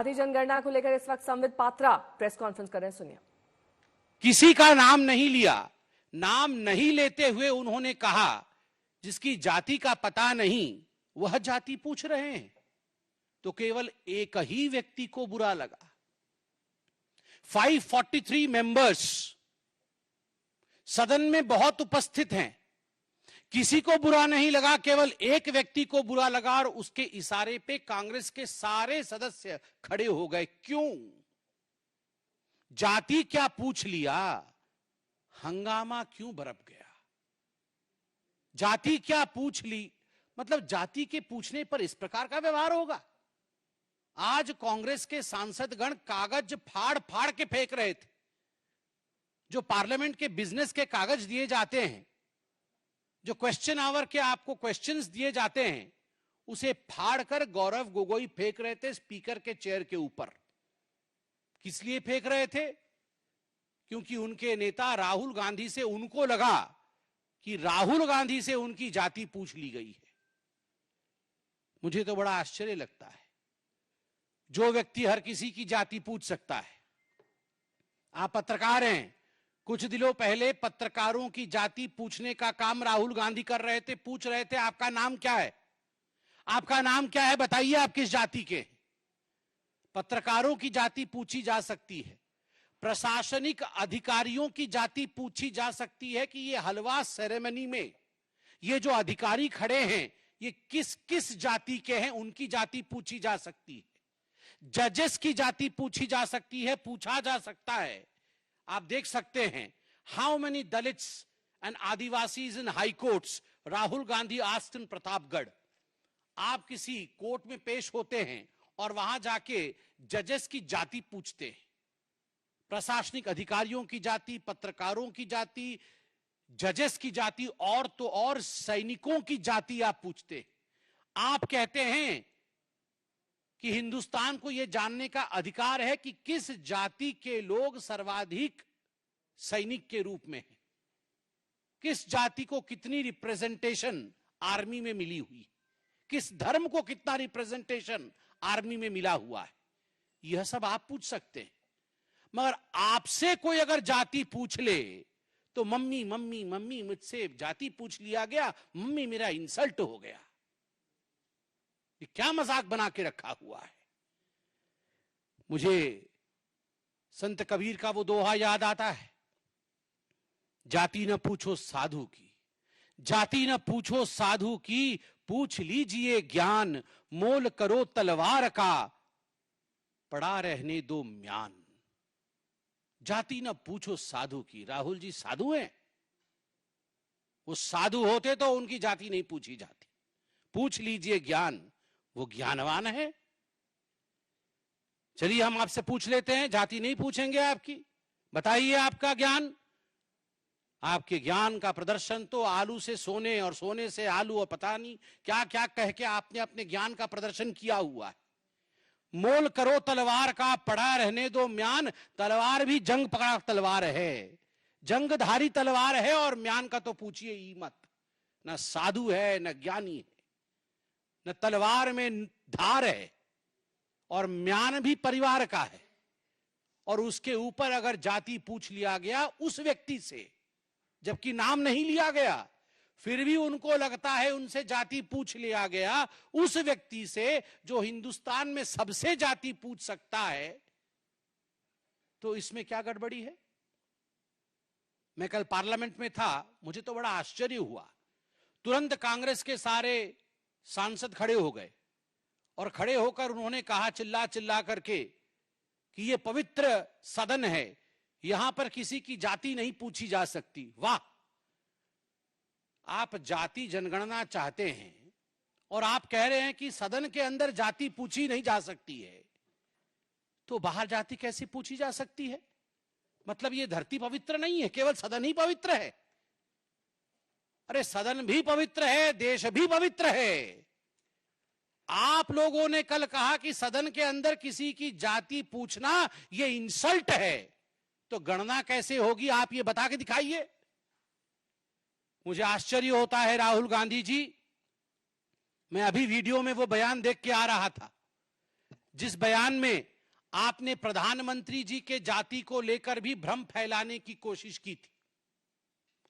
जाति जनगणना को लेकर इस वक्त संबित पात्रा प्रेस कॉन्फ्रेंस कर रहे हैं, सुनिए। किसी का नाम नहीं लिया, नाम नहीं लेते हुए उन्होंने कहा जिसकी जाति का पता नहीं वह जाति पूछ रहे हैं, तो केवल एक ही व्यक्ति को बुरा लगा। 543 मेंबर्स सदन में बहुत उपस्थित हैं, किसी को बुरा नहीं लगा, केवल एक व्यक्ति को बुरा लगा और उसके इशारे पे कांग्रेस के सारे सदस्य खड़े हो गए। क्यों? जाति क्या पूछ लिया, हंगामा क्यों बरप गया? जाति क्या पूछ ली, मतलब जाति के पूछने पर इस प्रकार का व्यवहार होगा? आज कांग्रेस के सांसदगण कागज फाड़ फाड़ के फेंक रहे थे। जो पार्लियामेंट के बिजनेस के कागज दिए जाते हैं, जो क्वेश्चन आवर के आपको क्वेश्चंस दिए जाते हैं, उसे फाड़कर गौरव गोगोई फेंक रहे थे स्पीकर के चेयर के ऊपर। किस लिए फेंक रहे थे? क्योंकि उनके नेता राहुल गांधी से उनको लगा कि राहुल गांधी से उनकी जाति पूछ ली गई है। मुझे तो बड़ा आश्चर्य लगता है, जो व्यक्ति हर किसी की जाति पूछ सकता है। आप पत्रकार हैं, कुछ दिनों पहले पत्रकारों की जाति पूछने का काम राहुल गांधी कर रहे थे। पूछ रहे थे आपका नाम क्या है, आपका नाम क्या है, बताइए आप किस जाति के। पत्रकारों की जाति पूछी जा सकती है, प्रशासनिक अधिकारियों की जाति पूछी जा सकती है कि ये हलवा सेरेमनी में ये जो अधिकारी खड़े हैं ये किस किस जाति के हैं, उनकी जाति पूछी जा सकती है। जजेस की जाति पूछी जा सकती है, पूछा जा सकता है। आप देख सकते हैं, how many Dalits and Adivasis in high courts Rahul Gandhi asked in Pratapgarh. आप किसी कोर्ट में पेश होते हैं और वहां जाके जजेस की जाति पूछते हैं, प्रशासनिक अधिकारियों की जाति, पत्रकारों की जाति, जजेस की जाति, और तो और सैनिकों की जाति आप पूछते हैं। आप कहते हैं कि हिंदुस्तान को यह जानने का अधिकार है कि किस जाति के लोग सर्वाधिक सैनिक के रूप में हैं, किस जाति को कितनी रिप्रेजेंटेशन आर्मी में मिली हुई, किस धर्म को कितना रिप्रेजेंटेशन आर्मी में मिला हुआ है। यह सब आप पूछ सकते हैं, मगर आपसे कोई अगर जाति पूछ ले तो मम्मी मम्मी मम्मी, मुझसे जाति पूछ लिया गया, मम्मी मेरा इंसल्ट हो गया। ये क्या मजाक बना के रखा हुआ है? मुझे संत कबीर का वो दोहा याद आता है, जाति न पूछो साधु की, जाति न पूछो साधु की, पूछ लीजिए ज्ञान, मोल करो तलवार का, पड़ा रहने दो म्यान। जाति न पूछो साधु की। राहुल जी साधु हैं? वो साधु होते तो उनकी जाति नहीं पूछी जाती। पूछ लीजिए ज्ञान, वो ज्ञानवान है। चलिए हम आपसे पूछ लेते हैं, जाति नहीं पूछेंगे आपकी, बताइए आपका ज्ञान। आपके ज्ञान का प्रदर्शन तो आलू से सोने और सोने से आलू और पता नहीं क्या क्या कह के आपने अपने ज्ञान का प्रदर्शन किया हुआ है। मोल करो तलवार का, पड़ा रहने दो म्यान। तलवार भी जंग पकड़ा तलवार है, जंगधारी तलवार है, और म्यान का तो पूछिए ही मत। न साधु है, न ज्ञानी है, न तलवार में धार है, और म्यान भी परिवार का है। और उसके ऊपर अगर जाति पूछ लिया गया उस व्यक्ति से, जबकि नाम नहीं लिया गया, फिर भी उनको लगता है उनसे जाति पूछ लिया गया, उस व्यक्ति से जो हिंदुस्तान में सबसे जाति पूछ सकता है, तो इसमें क्या गड़बड़ी है? मैं कल पार्लियामेंट में था, मुझे तो बड़ा आश्चर्य हुआ। तुरंत कांग्रेस के सारे सांसद खड़े हो गए और खड़े होकर उन्होंने कहा चिल्ला चिल्ला करके कि यह पवित्र सदन है, यहां पर किसी की जाति नहीं पूछी जा सकती। वाह! आप जाति जनगणना चाहते हैं और आप कह रहे हैं कि सदन के अंदर जाति पूछी नहीं जा सकती है, तो बाहर जाति कैसे पूछी जा सकती है? मतलब ये धरती पवित्र नहीं है, केवल सदन ही पवित्र है? अरे सदन भी पवित्र है, देश भी पवित्र है। आप लोगों ने कल कहा कि सदन के अंदर किसी की जाति पूछना ये इंसल्ट है, तो गणना कैसे होगी आप ये बता के दिखाइए। मुझे आश्चर्य होता है राहुल गांधी जी, मैं अभी वीडियो में वो बयान देख के आ रहा था जिस बयान में आपने प्रधानमंत्री जी के जाति को लेकर भी भ्रम फैलाने की कोशिश की थी।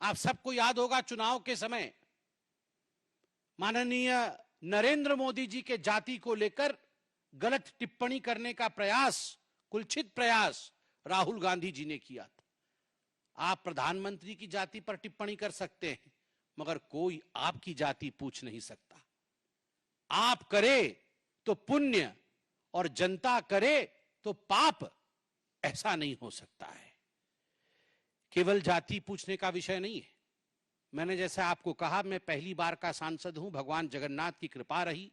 आप सबको याद होगा चुनाव के समय माननीय नरेंद्र मोदी जी के जाति को लेकर गलत टिप्पणी करने का प्रयास, कुलछित प्रयास राहुल गांधी जी ने किया था। आप प्रधानमंत्री की जाति पर टिप्पणी कर सकते हैं, मगर कोई आपकी जाति पूछ नहीं सकता। आप करे तो पुण्य और जनता करे तो पाप, ऐसा नहीं हो सकता है। केवल जाति पूछने का विषय नहीं है। मैंने जैसे आपको कहा, मैं पहली बार का सांसद हूं, भगवान जगन्नाथ की कृपा रही।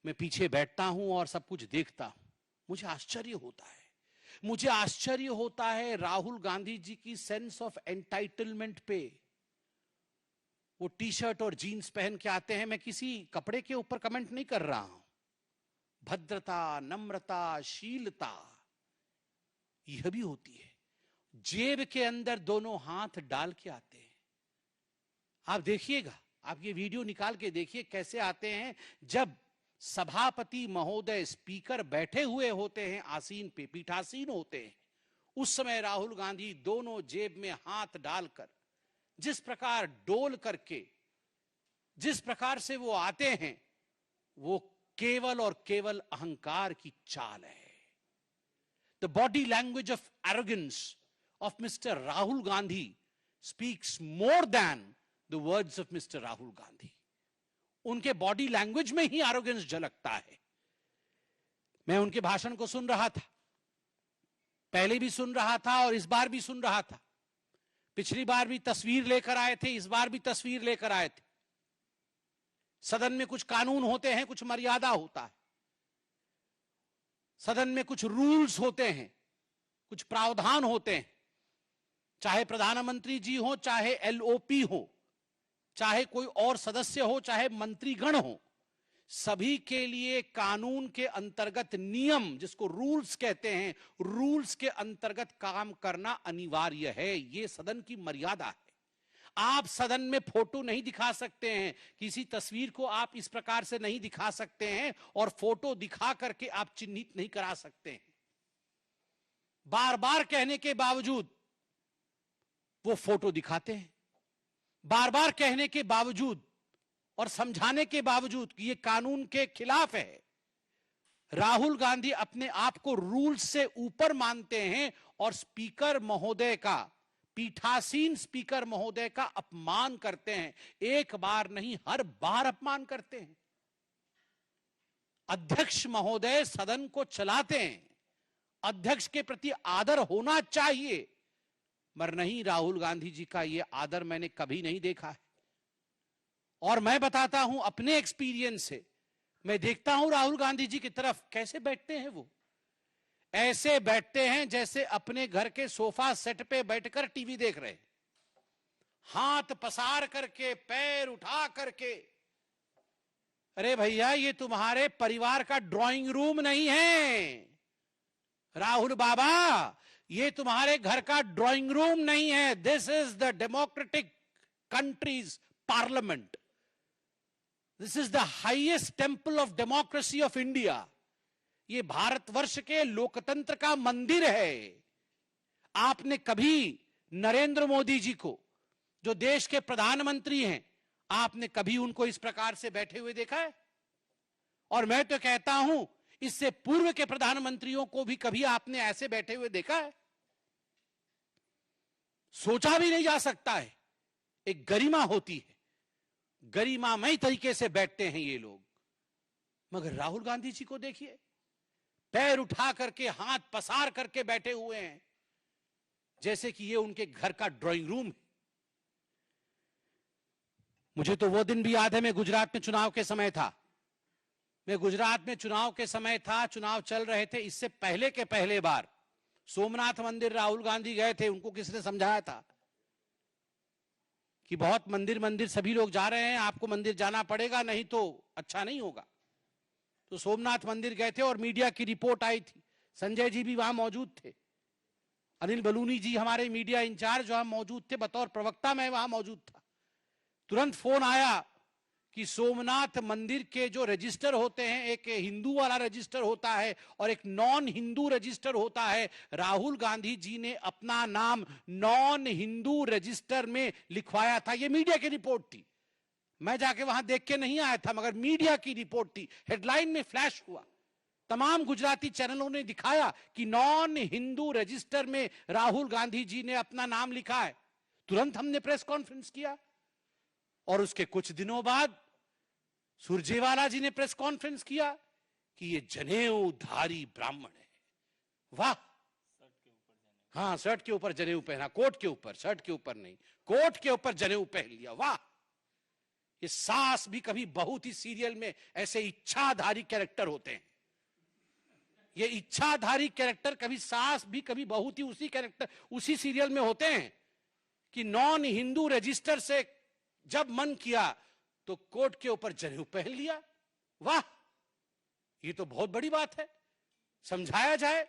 मैं पीछे बैठता हूं और सब कुछ देखता हूं, मुझे आश्चर्य होता है राहुल गांधी जी की सेंस ऑफ एंटाइटलमेंट पे। वो टी शर्ट और जीन्स पहन के आते हैं, मैं किसी कपड़े के ऊपर कमेंट नहीं कर रहा हूं। भद्रता, नम्रता, शीलता यह भी होती है। जेब के अंदर दोनों हाथ डाल के आते हैं। आप देखिएगा, आप ये वीडियो निकाल के देखिए कैसे आते हैं। जब सभापति महोदय, स्पीकर बैठे हुए होते हैं, आसीन पे पीठासीन होते हैं, उस समय राहुल गांधी दोनों जेब में हाथ डालकर जिस प्रकार डोल करके जिस प्रकार से वो आते हैं, वो केवल और केवल अहंकार की चाल है। The body language of arrogance of mister Rahul Gandhi speaks more than the words of mister Rahul Gandhi. उनके बॉडी लैंग्वेज में ही एरोगेंस झलकता है। मैं उनके भाषण को सुन रहा था, पहले भी सुन रहा था और इस बार भी सुन रहा था। पिछली बार भी तस्वीर लेकर आए थे, इस बार भी तस्वीर लेकर आए थे। सदन में कुछ कानून होते हैं, कुछ मर्यादा होता है। सदन में कुछ रूल्स होते हैं, कुछ प्रावधान होते हैं। चाहे प्रधानमंत्री जी हो, चाहे एलओपी हो, चाहे कोई और सदस्य हो, चाहे मंत्रीगण हो, सभी के लिए कानून के अंतर्गत नियम, जिसको रूल्स कहते हैं, रूल्स के अंतर्गत काम करना अनिवार्य है। यह सदन की मर्यादा है। आप सदन में फोटो नहीं दिखा सकते हैं, किसी तस्वीर को आप इस प्रकार से नहीं दिखा सकते हैं और फोटो दिखा करके आप चिन्हित नहीं करा सकते हैं। बार बार कहने के बावजूद वो फोटो दिखाते हैं। बार बार कहने के बावजूद और समझाने के बावजूद कि ये कानून के खिलाफ है, राहुल गांधी अपने आप को रूल से ऊपर मानते हैं और स्पीकर महोदय का, पीठासीन स्पीकर महोदय का अपमान करते हैं। एक बार नहीं, हर बार अपमान करते हैं। अध्यक्ष महोदय सदन को चलाते हैं, अध्यक्ष के प्रति आदर होना चाहिए, मगर नहीं, राहुल गांधी जी का यह आदर मैंने कभी नहीं देखा है। और मैं बताता हूं अपने एक्सपीरियंस से, मैं देखता हूं राहुल गांधी जी की तरफ कैसे बैठते हैं। वो ऐसे बैठते हैं जैसे अपने घर के सोफा सेट पे बैठकर टीवी देख रहे, हाथ पसार करके, पैर उठा करके। अरे भैया, ये तुम्हारे परिवार का ड्राइंग रूम नहीं है राहुल बाबा, ये तुम्हारे घर का ड्राइंग रूम नहीं है। This is the democratic countries parliament. This is the highest temple of democracy of India. ये भारतवर्ष के लोकतंत्र का मंदिर है। आपने कभी नरेंद्र मोदी जी को, जो देश के प्रधानमंत्री हैं, आपने कभी उनको इस प्रकार से बैठे हुए देखा है? और मैं तो कहता हूं, इससे पूर्व के प्रधानमंत्रियों को भी कभी आपने ऐसे बैठे हुए देखा है? सोचा भी नहीं जा सकता है। एक गरिमा होती है, गरिमामय तरीके से बैठते हैं ये लोग। मगर राहुल गांधी जी को देखिए, पैर उठा करके, हाथ पसार करके बैठे हुए हैं, जैसे कि ये उनके घर का ड्राइंग रूम है। मुझे तो वो दिन भी याद है, मैं गुजरात में चुनाव के समय था। चुनाव चल रहे थे। इससे पहले के पहले बार सोमनाथ मंदिर राहुल गांधी गए थे। उनको किसने समझाया था कि बहुत मंदिर सभी लोग जा रहे हैं, आपको मंदिर जाना पड़ेगा, नहीं तो अच्छा नहीं होगा। तो सोमनाथ मंदिर गए थे और मीडिया की रिपोर्ट आई थी। संजय जी भी वहां मौजूद थे, अनिल बलूनी जी हमारे मीडिया इंचार्ज वहां मौजूद थे, बतौर प्रवक्ता मैं वहां मौजूद था। तुरंत फोन आया कि सोमनाथ मंदिर के जो रजिस्टर होते हैं, एक हिंदू वाला रजिस्टर होता है और एक नॉन हिंदू रजिस्टर होता है। राहुल गांधी जी ने अपना नाम नॉन हिंदू रजिस्टर में लिखवाया था। यह मीडिया की रिपोर्ट थी, मैं जाके वहां देख के नहीं आया था, मगर मीडिया की रिपोर्ट थी, हेडलाइन में फ्लैश हुआ। तमाम गुजराती चैनलों ने दिखाया कि नॉन हिंदू रजिस्टर में राहुल गांधी जी ने अपना नाम लिखा है। तुरंत हमने प्रेस कॉन्फ्रेंस किया और उसके कुछ दिनों बाद सुरजेवाला जी ने प्रेस कॉन्फ्रेंस किया कि ये जनेऊधारी ब्राह्मण है। वाह, हाँ, शर्ट के ऊपर जनेऊ पहना, कोट के ऊपर, शर्ट के ऊपर नहीं, कोट के ऊपर जनेऊ पहन लिया। वाह, ये सास भी कभी बहू थी सीरियल में ऐसे इच्छाधारी कैरेक्टर होते हैं। ये इच्छाधारी कैरेक्टर कभी सास भी कभी बहू थी, उसी कैरेक्टर उसी सीरियल में होते हैं कि नॉन हिंदू रजिस्टर से जब मन किया तो कोट के ऊपर जनेऊ पहन लिया। वाह, ये तो बहुत बड़ी बात है, समझाया जाए।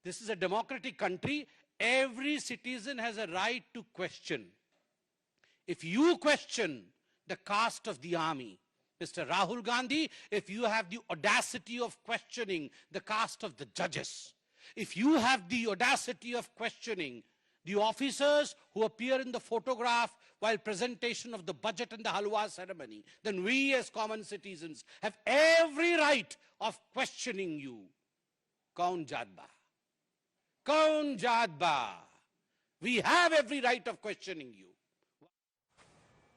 This is a democratic country, every citizen has a right to question. If you question the caste of the army, Mr. Rahul Gandhi, if you have the audacity of questioning the caste of the judges, if you have the audacity of questioning the officers who appear in the photograph while presentation of the budget and the halwa ceremony, then we as common citizens have every right of questioning you. Kaun jaat ba? Kaun jaat ba? We have every right of questioning you.